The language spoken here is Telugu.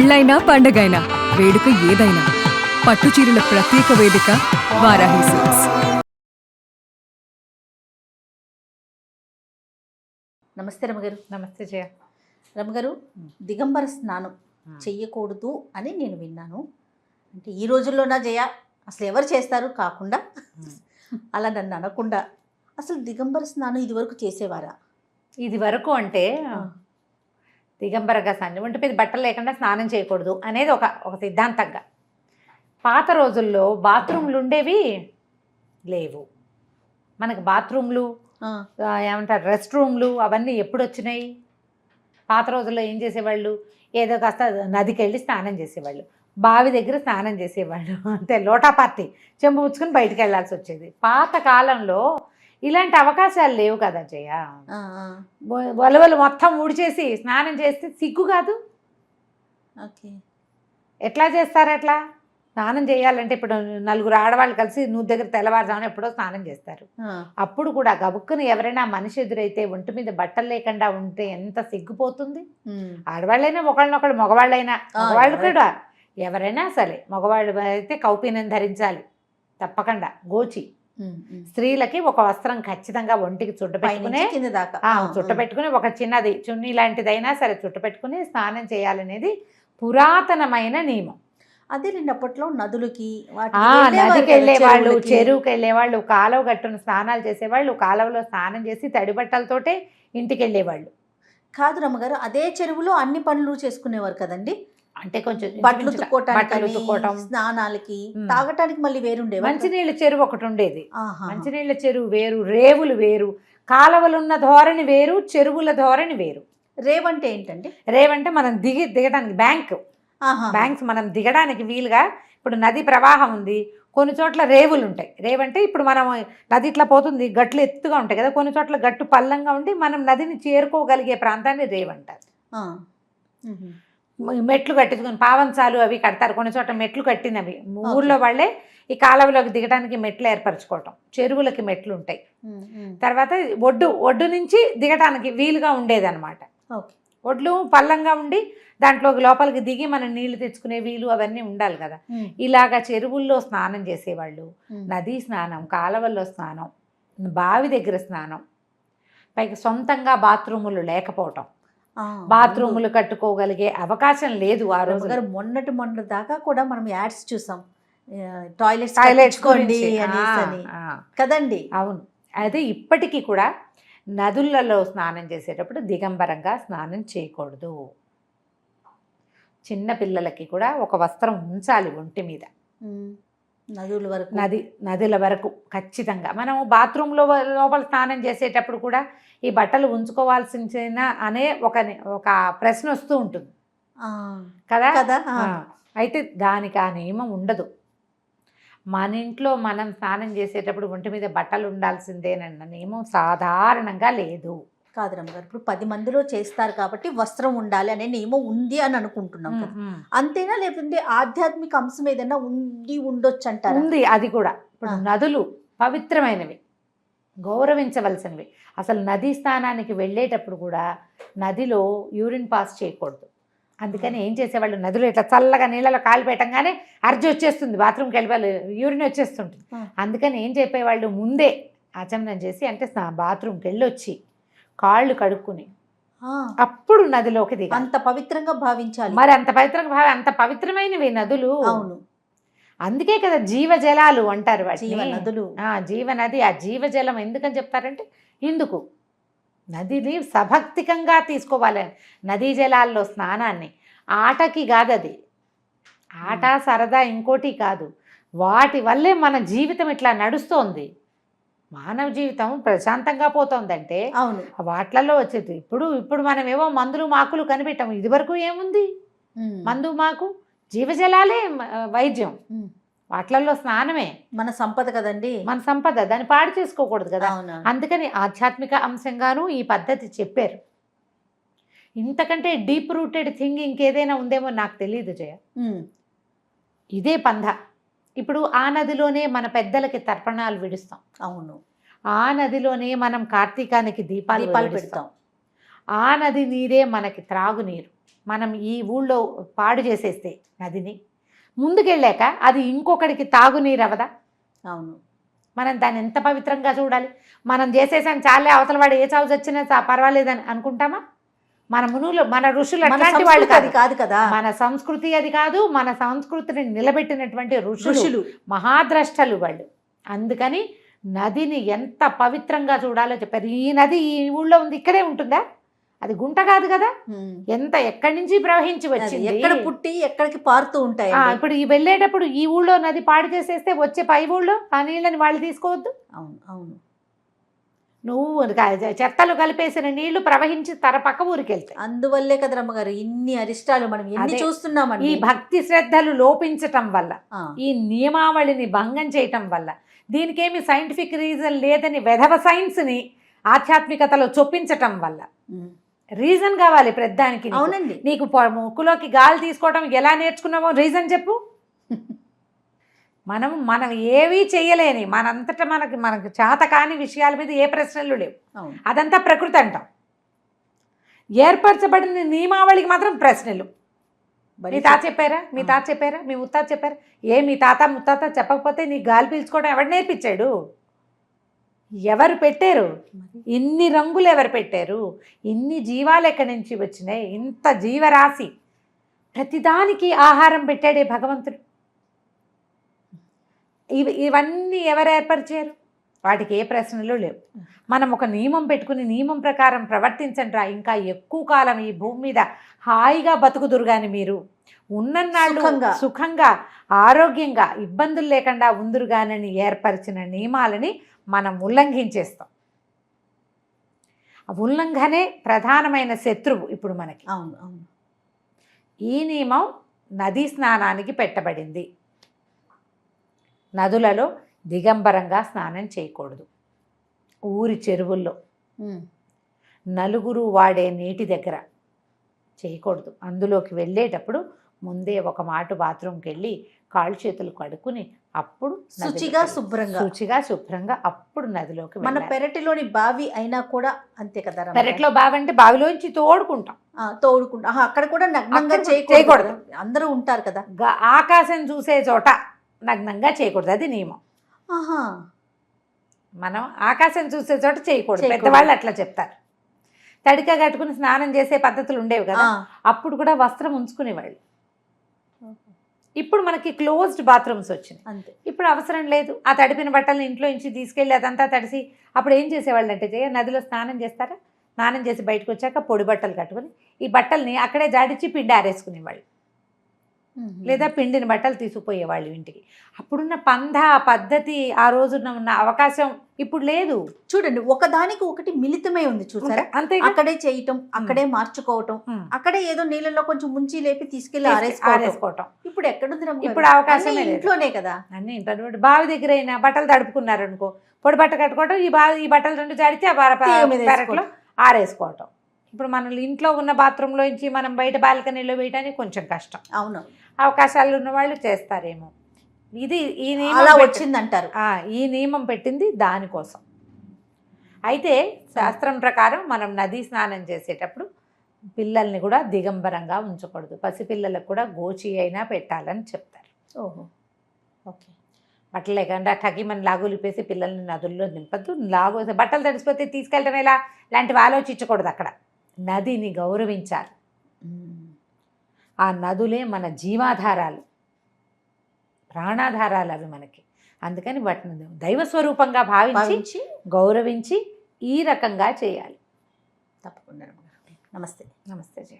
పెళ్ళైనా పండగైనా వేడుక ఏదైనా పట్టుచీరల ప్రత్యేక వేదిక వారాహి సిల్క్స్. నమస్తే రమగారు. నమస్తే జయ. రమగారు, దిగంబర స్నానం చెయ్యకూడదు అని నేను విన్నాను. అంటే ఈ రోజుల్లోనా జయ అసలు ఎవరు చేస్తారు కాకుండా అలా నన్ను అనకుండా అసలు దిగంబర స్నానం ఇదివరకు చేసేవారా? ఇది వరకు అంటే దిగంబరగా స్నానం, ఒంటి మీద బట్టలు లేకుండా స్నానం చేయకూడదు అనేది ఒక సిద్ధాంతంగా. పాత రోజుల్లో బాత్రూమ్లు ఉండేవి లేవు. మనకు బాత్రూమ్లు ఏమంటారు రెస్ట్ రూమ్లు అవన్నీ ఎప్పుడు వచ్చినాయి? పాత రోజుల్లో ఏం చేసేవాళ్ళు, ఏదో కాస్త నదికి వెళ్ళి స్నానం చేసేవాళ్ళు, బావి దగ్గర స్నానం చేసేవాళ్ళు, అంతే. లోటా పార్టీ చెంబు పుచ్చుకొని బయటికి వెళ్ళాల్సి వచ్చేది. పాత కాలంలో ఇలాంటి అవకాశాలు లేవు కదా జయ. వలవలు మొత్తం ఊడిచేసి స్నానం చేస్తే సిగ్గు కాదు. ఓకే, ఎట్లా చేస్తారు? అట్లా స్నానం చేయాలంటే ఇప్పుడు నలుగురు ఆడవాళ్ళు కలిసి నువ్వు దగ్గర తెల్లవారుజామున ఎప్పుడో స్నానం చేస్తారు. అప్పుడు కూడా గబుక్కుని ఎవరైనా మనిషి ఎదురైతే ఒంటి మీద బట్టలు లేకుండా ఉంటే ఎంత సిగ్గుపోతుంది. ఆడవాళ్ళైనా ఒకళ్ళనొకళ్ళు, మగవాళ్ళైనా, మగవాళ్ళు కూడా ఎవరైనా సరే, మగవాళ్ళు అయితే కౌపీనం ధరించాలి తప్పకుండా, గోచి. స్త్రీలకి ఒక వస్త్రం ఖచ్చితంగా ఒంటికి చుట్టపెట్టుకునే చుట్టపెట్టుకుని ఒక చిన్నది చున్నీ లాంటిదైనా సరే చుట్టపెట్టుకుని స్నానం చేయాలనేది పురాతనమైన నియమం. అదే అప్పట్లో నదులకి నదికి వెళ్ళేవాళ్ళు, చెరువుకి వెళ్ళేవాళ్ళు, కాలువ గట్టును స్నానాలు చేసేవాళ్ళు, కాలువలో స్నానం చేసి తడి బట్టలతోటే ఇంటికి వెళ్ళేవాళ్ళు. కాదు రమ్మగారు, అదే చెరువులో అన్ని పనులు చేసుకునేవారు కదండి. అంటే కొంచెం బట్టలు ఉతుక్కోవటం, స్నానాలకి, తాగటానికి మళ్ళీ వేరుండే మంచినీళ్ళ చెరువు ఒకటి ఉండేది. మంచినీళ్ళ చెరువు వేరు, రేవులు వేరు, కాలువలున్న ధోరణి వేరు, చెరువుల ధోరణి వేరు. రేవంటే ఏంటండి? రేవంటే మనం దిగడానికి బ్యాంక్స్ మనం దిగడానికి వీలుగా. ఇప్పుడు నది ప్రవాహం ఉంది, కొన్ని చోట్ల రేవులు ఉంటాయి. రేవంటే ఇప్పుడు మనం నది ఇట్లా పోతుంది, గట్లు ఎత్తుగా ఉంటాయి కదా, కొన్ని చోట్ల గట్టు పల్లంగా ఉండి మనం నదిని చేరుకోగలిగే ప్రాంతాన్ని రేవంటారు. మెట్లు కట్టించుకొని పావంచాలు అవి కడతారు, కొన్ని చోట్ల మెట్లు కట్టినవి ఊర్లో వాళ్ళే ఈ కాలువలోకి దిగడానికి మెట్లు ఏర్పరచుకోవటం. చెరువులకి మెట్లు ఉంటాయి. తర్వాత ఒడ్డు నుంచి దిగటానికి వీలుగా ఉండేదన్నమాట. ఒడ్లు పల్లంగా ఉండి దాంట్లోకి లోపలికి దిగి మనం నీళ్లు తెచ్చుకునే వీలు అవన్నీ ఉండాలి కదా. ఇలాగా చెరువుల్లో స్నానం చేసేవాళ్ళు, నదీ స్నానం, కాలువల్లో స్నానం, బావి దగ్గర స్నానం, పైకి సొంతంగా బాత్రూములు లేకపోవటం, బాత్రూములు కట్టుకోగలిగే అవకాశం లేదు ఆ రోజు. మొన్న దాకా కూడా మనం యాడ్స్ చూసాం, టాయిలెట్స్ కదండి. అవును, అదే ఇప్పటికీ కూడా నదులలో స్నానం చేసేటప్పుడు దిగంబరంగా స్నానం చేయకూడదు. చిన్న పిల్లలకి కూడా ఒక వస్త్రం ఉంచాలి ఒంటి మీద, నదుల వరకు ఖచ్చితంగా. మనం బాత్రూంలో లోపల స్నానం చేసేటప్పుడు కూడా ఈ బట్టలు ఉంచుకోవాల్సిన అనే ఒక ప్రశ్న వస్తూ ఉంటుంది కదా. అయితే దానికి ఆ నియమం ఉండదు. మన ఇంట్లో మనం స్నానం చేసేటప్పుడు ఒంటి మీద బట్టలు ఉండాల్సిందేనన్న నియమం సాధారణంగా లేదు. కాదు రమ్మగారు, ఇప్పుడు 10 మందిలో చేస్తారు కాబట్టి వస్త్రం ఉండాలి అనే నియమం ఉంది అని అనుకుంటున్నాం కదా, అంతేనా? లేకపోతే ఆధ్యాత్మిక అంశం ఏదైనా ఉండొచ్చు అంటారు? ఉంది, అది కూడా. ఇప్పుడు నదులు పవిత్రమైనవి, గౌరవించవలసినవి. అసలు నదీ స్నానానికి వెళ్ళేటప్పుడు కూడా నదిలో యూరిన్ పాస్ చేయకూడదు. అందుకని ఏం చేసేవాళ్ళు, నదులు ఇట్లా చల్లగా నీళ్ళలో కాలు పెట్టంగానే అర్జి వచ్చేస్తుంది, బాత్రూమ్కి వెళ్ళిపోవాలి, యూరిన్ వచ్చేస్తుంటుంది. అందుకని ఏం చెప్పేవాళ్ళు, ముందే ఆచమనం చేసి, అంటే బాత్రూమ్కి వెళ్ళొచ్చి కాళ్ళు కడుక్కుని అప్పుడు నదిలోకి దిగాలి. అంత పవిత్రంగా భావించాలి. మరి అంత పవిత్రమైనవి నదులు. అవును, అందుకే కదా జీవజలాలు అంటారు వాటిని, నదులు. జీవనది. ఆ జీవజలం ఎందుకని చెప్తారంటే ఇందుకు నదిని సభక్తికంగా తీసుకోవాలి. నదీ జలాల్లో స్నానాన్ని ఆటకి కాదు, అది ఆట సరదా ఇంకోటి కాదు. వాటి వల్లే మన జీవితం ఇట్లా నడుస్తోంది. మానవ జీవితం ప్రశాంతంగా పోతుందంటే అవును వాటిలలో వచ్చేది. ఇప్పుడు మనం ఏవో మందులు మాకులు కనిపెట్టాము. ఇది వరకు ఏముంది? మందు మాకు జీవజలాలే వైద్యం, వాటిలలో స్నానమే మన సంపద కదండి. మన సంపద, దాన్ని పాడు చేసుకోకూడదు కదా. అందుకని ఆధ్యాత్మిక అంశంగానూ ఈ పద్ధతి చెప్పారు. ఇంతకంటే డీప్ రూటెడ్ థింగ్ ఇంకేదైనా ఉందేమో నాకు తెలియదు జయ. ఇదే పంధ. ఇప్పుడు ఆ నదిలోనే మన పెద్దలకి తర్పణాలు విడుస్తాం. అవును, ఆ నదిలోనే మనం కార్తీకానికి దీపాలు పెడతాం. ఆ నది నీరే మనకి త్రాగునీరు. మనం ఈ ఊళ్ళో పాడు చేసేస్తే నదిని, ముందుకెళ్ళాక అది ఇంకొకడికి తాగునీరు అవదా? అవును. మనం దాన్ని ఎంత పవిత్రంగా చూడాలి. మనం చేసేసాం చాలే, అవతల వాడు ఏ చావు చచ్చినా పర్వాలేదని అనుకుంటామా? మన మునులు, మన ఋషులు మన అట్లాంటి వాళ్ళు సంస్కృతి అది కాదు కదా. మన సంస్కృతి అది కాదు. మన సంస్కృతిని నిలబెట్టినటువంటి ఋషులు, ఋషులు మహాద్రష్టలు వాళ్ళు. అందుకని నదిని ఎంత పవిత్రంగా చూడాలో చెప్పారు. ఈ నది ఈ ఊళ్ళో ఉంది, ఇక్కడే ఉంటుందా? అది గుంట కాదు కదా, ఎంత ఎక్కడి నుంచి ప్రవహించి వచ్చింది, ఎక్కడ పుట్టి ఎక్కడికి పారుతూ ఉంటాయి. ఇప్పుడు ఈ వెళ్ళేటప్పుడు ఈ ఊళ్ళో నది పాడు చేసేస్తే వచ్చే పై ఊళ్ళో ఆ నీళ్ళని వాళ్ళు తీసుకోవద్దు. అవును అవును. నువ్వు చెత్తలు కలిపేసిన నీళ్లు ప్రవహించి పక్క ఊరికి వెళ్తాయి. అందువల్లే కదా రమ్మగారు ఇన్ని అరిష్టాలు మనం ఎన్ని చూస్తున్నామండి. ఈ భక్తి శ్రద్ధలు లోపించటం వల్ల, ఈ నియమావళిని భంగం చేయటం వల్ల, దీనికేమి సైంటిఫిక్ రీజన్ లేదని వెధవ సైన్స్ని ఆధ్యాత్మికతలో చొప్పించటం వల్ల రీజన్ కావాలి ప్రతిదానికి. అవునండి. నీకు ముక్కులోకి గాలి తీసుకోవడం ఎలా నేర్చుకున్నావో రీజన్ చెప్పు. మనం ఏవీ చేయలేని, మనంతటా మనకు చేత కాని విషయాల మీద ఏ ప్రశ్నలు లేవు. అదంతా ప్రకృతి అంటాం. ఏర్పరచబడిన నియమావళికి మాత్రం ప్రశ్నలు. మీ తాత చెప్పారా? మీ తాత చెప్పారా? మీ ముత్తాత చెప్పారా? మీ తాత ముత్తాత చెప్పకపోతే నీకు గాలి పీల్చుకోవడం ఎవరు నేర్పించాడు? ఎవరు పెట్టారు? ఇన్ని రంగులు ఎవరు పెట్టారు? ఇన్ని జీవాలు ఎక్కడి నుంచి వచ్చినాయి? ఇంత జీవరాశి, ప్రతిదానికి ఆహారం పెట్టాడే భగవంతుడు. ఇవన్నీ ఎవరు ఏర్పరిచారు? వాటికి ఏ ప్రశ్నలు లేవు. మనం ఒక నియమం పెట్టుకుని నియమం ప్రకారం ప్రవర్తించండి, ఇంకా ఎక్కువ కాలం ఈ భూమి మీద హాయిగా బతుకుదురు. కానీ మీరు ఉన్నన్నాళ్ళు సుఖంగా ఆరోగ్యంగా ఇబ్బందులు లేకుండా ఉందురు గానని ఏర్పరిచిన నియమాలని మనం ఉల్లంఘించేస్తాం. ఉల్లంఘనే ప్రధానమైన శత్రువు ఇప్పుడు మనకి. అవును అవును. ఈ నియమం నదీ స్నానానికి పెట్టబడింది. నదులలో దిగంబరంగా స్నానం చేయకూడదు. ఊరి చెరువుల్లో, నలుగురు వాడే నీటి దగ్గర చేయకూడదు. అందులోకి వెళ్ళేటప్పుడు ముందే ఒక మాట బాత్రూమ్కి వెళ్ళి కాళ్ళు చేతులు కడుక్కుని అప్పుడు శుచిగా శుభ్రంగా అప్పుడు నదిలోకి. మన పెరటిలోని బావి అయినా కూడా అంతే కదా. పెరట్లో బావి అంటే బావిలోంచి తోడుకుంటాం. అక్కడ కూడా నగ్నంగా చేయకూడదు. అందరూ ఉంటారు కదా. ఆకాశం చూసే చోట నగ్నంగా చేయకూడదు, అది నియమం. మనం ఆకాశం చూసే చోట చేయకూడదు. పెద్దవాళ్ళు అట్లా చెప్తారు. తడిక కట్టుకుని స్నానం చేసే పద్ధతులు ఉండేవి కదా, అప్పుడు కూడా వస్త్రం ఉంచుకునేవాళ్ళు. ఇప్పుడు మనకి క్లోజ్డ్ బాత్రూమ్స్ వచ్చినాయి, అంతే. ఇప్పుడు అవసరం లేదు. ఆ తడిపిన బట్టలను ఇంట్లో నుంచి తీసుకెళ్ళి అదంతా తడిసి అప్పుడు ఏం చేసేవాళ్ళు అంటే, నదిలో స్నానం చేస్తారా, స్నానం చేసి బయటకు వచ్చాక పొడి బట్టలు కట్టుకుని ఈ బట్టల్ని అక్కడే జాడించి పిండి ఆరేసుకునేవాళ్ళు, లేదా పిండిని బట్టలు తీసుకుపోయేవాళ్ళు ఇంటికి. అప్పుడున్న పద్ధతి, ఆ రోజున ఉన్న అవకాశం ఇప్పుడు లేదు. చూడండి, ఒకదానికి ఒకటి మిళితమై ఉంది చూసారా. అంతే, అక్కడే చేయటం, అక్కడే మార్చుకోవటం, అక్కడే ఏదో నీళ్ళలో కొంచెం ముంచి లేపి తీసుకెళ్లి ఆరేసుకోవటం. ఇప్పుడు ఎక్కడుంది? ఇప్పుడు అవకాశం ఇంట్లోనే కదా. అన్ని ఇంట్లో. బావి దగ్గర అయినా బట్టలు తడుపుకున్నారు అనుకో, పొడి బట్ట కట్టుకోవటం, ఈ బట్టలు రెండు జాడితే పెరట్లో ఆరేసుకోవటం. ఇప్పుడు మన ఇంట్లో ఉన్న బాత్రూంలో నుంచి మనం బయట బాల్కనీలో వేయడానికి కొంచెం కష్టం. అవును, అవకాశాలు ఉన్న వాళ్ళు చేస్తారేమో. ఇది ఈ నియమం వచ్చిందంటారు. ఈ నియమం పెట్టింది దానికోసం. అయితే శాస్త్రం ప్రకారం మనం నదీ స్నానం చేసేటప్పుడు పిల్లల్ని కూడా దిగంబరంగా ఉంచకూడదు. పసిపిల్లలకు కూడా గోచి అయినా పెట్టాలని చెప్తారు. ఓహో, ఓకే. బట్టలు లేకుండా టగిమని లాగులిపేసి పిల్లల్ని నదుల్లో నింపద్దు. బట్టలు తడిసిపోతే తీసుకెళ్ళటం ఎలా లాంటివి ఆలోచించకూడదు. అక్కడ నదిని గౌరవించాలి. ఆ నదులే మన జీవాధారాలు, ప్రాణాధారాలు అవి మనకి. అందుకని వాటిని దైవస్వరూపంగా భావించి గౌరవించి ఈ రకంగా చేయాలి. తప్పకుండా. నమస్తే. నమస్తే జయ.